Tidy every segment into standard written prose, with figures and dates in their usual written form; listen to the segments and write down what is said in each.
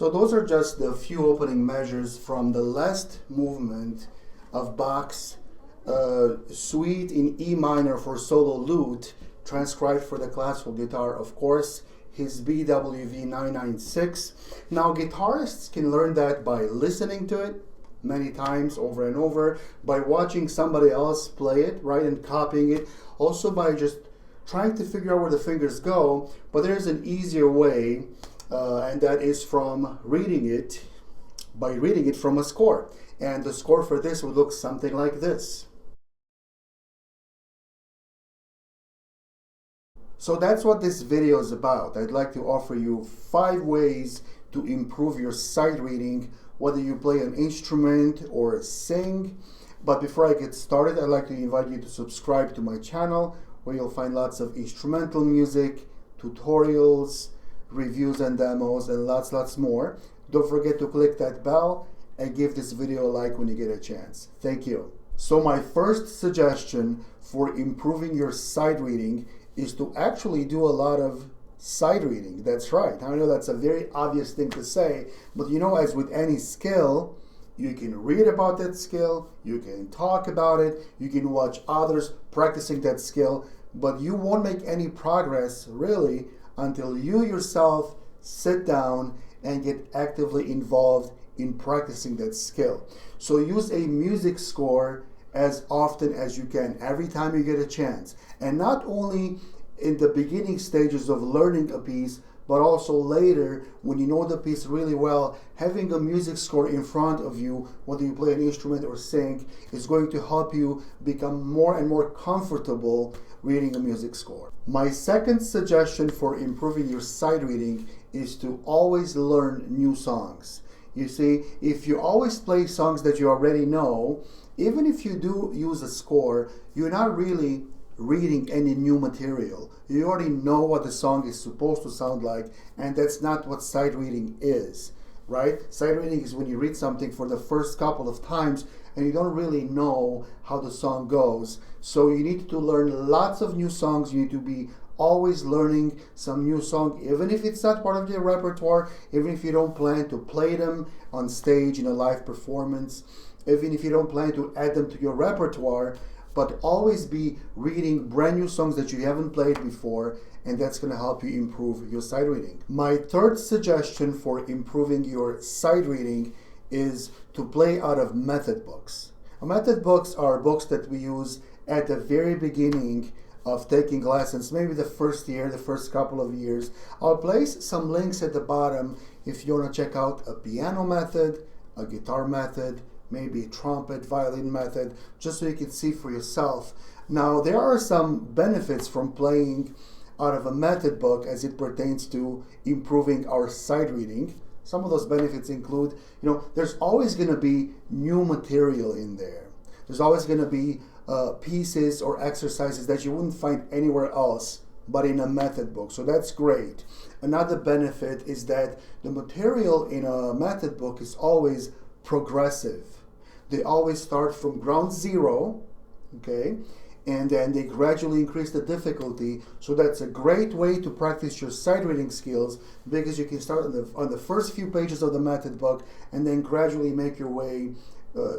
So those are just the few opening measures from the last movement of Bach's suite in E minor for solo lute, transcribed for the classical guitar, of course, his BWV 996. Now guitarists can learn that by listening to it many times over and over, by watching somebody else play it, right, and copying it, also by just trying to figure out where the fingers go. But there's an easier way, and that is from reading it, by reading it from a score. And the score for this would look something like this. So that's what this video is about. I'd like to offer you 5 ways to improve your sight reading, whether you play an instrument or sing. But before I get started, I'd like to invite you to subscribe to my channel, where you'll find lots of instrumental music, tutorials, reviews and demos, and lots more. Don't forget to click that bell and give this video a like when you get a chance. Thank you. So my first suggestion for improving your sight reading is to actually do a lot of sight reading. That's right. I know that's a very obvious thing to say, but you know, as with any skill, you can read about that skill, you can talk about it, you can watch others practicing that skill, but you won't make any progress really until you yourself sit down and get actively involved in practicing that skill. So use a music score as often as you can, every time you get a chance. And not only in the beginning stages of learning a piece, but also later when you know the piece really well. Having a music score in front of you, whether you play an instrument or sing, is going to help you become more and more comfortable reading a music score. My second suggestion for improving your sight reading is to always learn new songs. You see, if you always play songs that you already know, even if you do use a score, you're not really reading any new material. You already know what the song is supposed to sound like, and that's not what sight reading is, right? Sight reading is when you read something for the first couple of times and you don't really know how the song goes. So you need to learn lots of new songs. You need to be always learning some new song, even if it's not part of your repertoire, even if you don't plan to play them on stage in a live performance, even if you don't plan to add them to your repertoire, but always be reading brand new songs that you haven't played before, and that's going to help you improve your sight reading. My third suggestion for improving your sight reading is to play out of method books. Method books are books that we use at the very beginning of taking lessons, maybe the first year, the first couple of years. I'll place some links at the bottom if you want to check out a piano method, a guitar method, maybe a trumpet, violin method, just so you can see for yourself. Now, there are some benefits from playing out of a method book as it pertains to improving our sight reading. Some of those benefits include, there's always going to be new material in there. There's always going to be pieces or exercises that you wouldn't find anywhere else but in a method book. So that's great. Another benefit is that the material in a method book is always progressive. They always start from ground zero, okay, and then they gradually increase the difficulty. So that's a great way to practice your sight reading skills, because you can start on the first few pages of the method book and then gradually make your way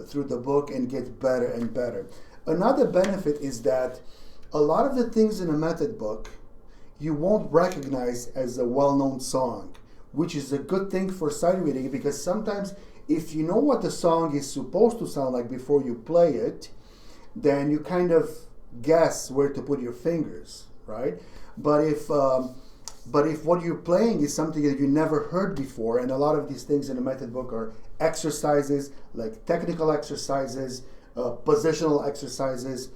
through the book and get better and better. Another benefit is that a lot of the things in a method book you won't recognize as a well-known song, which is a good thing for sight reading, because sometimes if you know what the song is supposed to sound like before you play it, then you kind of guess where to put your fingers, right? But if what you're playing is something that you never heard before, and a lot of these things in the method book are exercises, like technical exercises, positional exercises,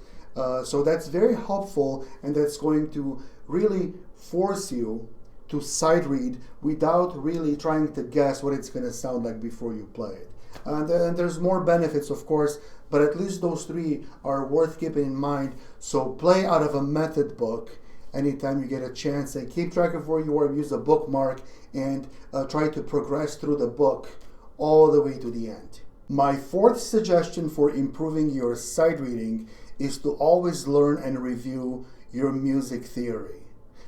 so that's very helpful, and that's going to really force you to sight read without really trying to guess what it's going to sound like before you play it. And there's more benefits, of course, but at least those 3 are worth keeping in mind. So play out of a method book anytime you get a chance, and keep track of where you are. Use a bookmark and try to progress through the book all the way to the end. My fourth suggestion for improving your sight reading is to always learn and review your music theory.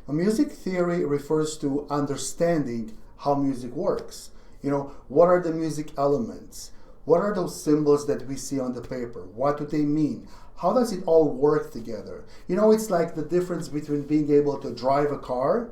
A music theory refers to understanding how music works. What are the music elements? What are those symbols that we see on the paper? What do they mean? How does it all work together? It's like the difference between being able to drive a car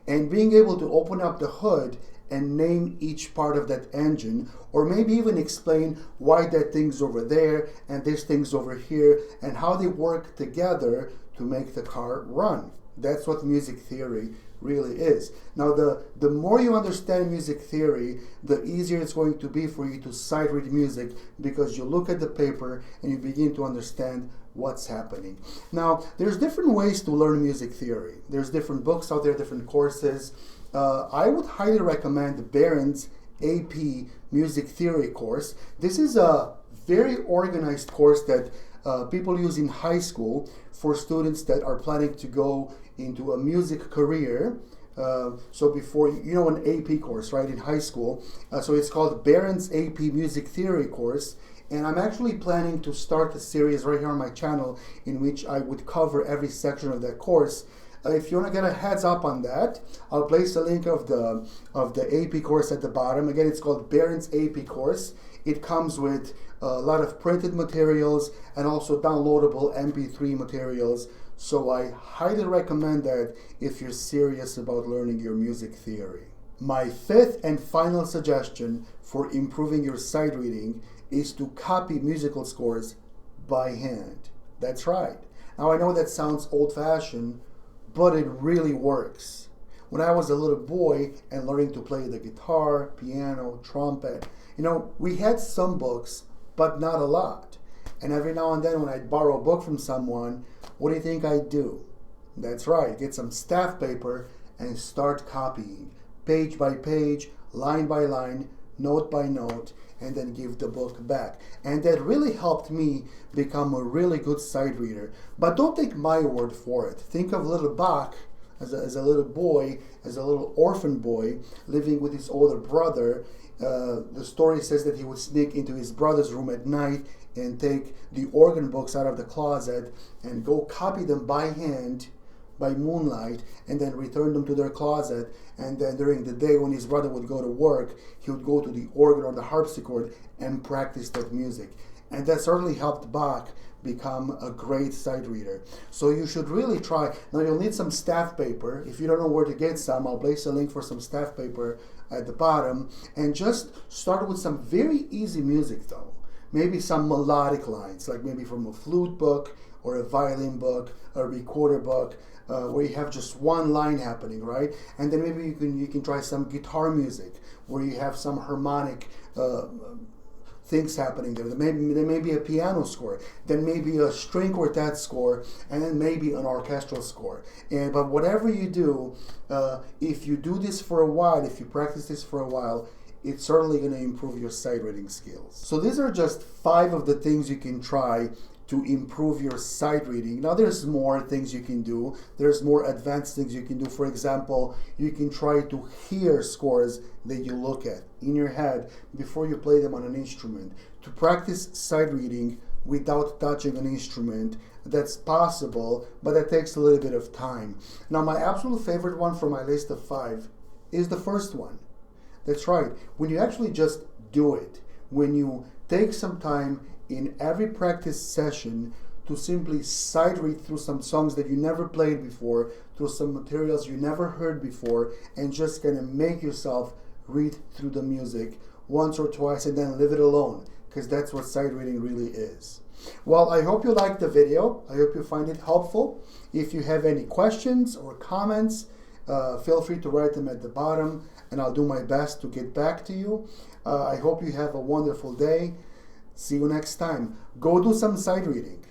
and being able to open up the hood and name each part of that engine, or maybe even explain why that thing's over there and this thing's over here and how they work together to make the car run. That's what music theory really is. Now, the more you understand music theory, the easier it's going to be for you to sight read music, because you look at the paper and you begin to understand what's happening. Now, there's different ways to learn music theory. There's different books out there, different courses. I would highly recommend Barron's AP Music Theory course. This is a very organized course that people use in high school for students that are planning to go into a music career. So before, an AP course, right, in high school. So it's called Barron's AP Music Theory course. And I'm actually planning to start a series right here on my channel in which I would cover every section of that course. If you want to get a heads up on that, I'll place a link of the AP course at the bottom. Again, it's called Barron's AP course. It comes with a lot of printed materials and also downloadable MP3 materials. So I highly recommend that if you're serious about learning your music theory. My fifth and final suggestion for improving your sight reading is to copy musical scores by hand. That's right. Now, I know that sounds old-fashioned, but it really works. When I was a little boy and learning to play the guitar, piano, trumpet, we had some books, but not a lot. And every now and then when I'd borrow a book from someone, what do you think I'd do? That's right, get some staff paper and start copying, page by page, line by line, note by note, and then give the book back. And that really helped me become a really good sight reader. But don't take my word for it. Think of little Bach as a little boy, as a little orphan boy living with his older brother. The story says that he would sneak into his brother's room at night and take the organ books out of the closet and go copy them by hand by moonlight, and then return them to their closet. And then during the day when his brother would go to work, he would go to the organ or the harpsichord and practice that music. And that certainly helped Bach become a great sight reader. So you should really try. Now you'll need some staff paper. If you don't know where to get some, I'll place a link for some staff paper at the bottom. And just start with some very easy music though. Maybe some melodic lines, like maybe from a flute book or a violin book, a recorder book, where you have just one line happening, right? And then maybe you can try some guitar music where you have some harmonic things happening there. There may be a piano score, then maybe a string quartet score, and then maybe an orchestral score. But whatever you do, if you do this for a while, if you practice this for a while, it's certainly going to improve your sight reading skills. So these are just 5 of the things you can try to improve your sight reading. Now there's more things you can do. There's more advanced things you can do. For example, you can try to hear scores that you look at in your head before you play them on an instrument. To practice sight reading without touching an instrument, that's possible, but that takes a little bit of time. Now my absolute favorite one from my list of 5 is the first one. That's right. When you actually just do it, when you take some time in every practice session to simply sight read through some songs that you never played before, through some materials you never heard before, and just kind of make yourself read through the music once or twice and then leave it alone, because that's what sight reading really is. Well, I hope you liked the video. I hope you find it helpful. If you have any questions or comments, feel free to write them at the bottom, and I'll do my best to get back to you. I hope you have a wonderful day. See you next time. Go do some sight reading.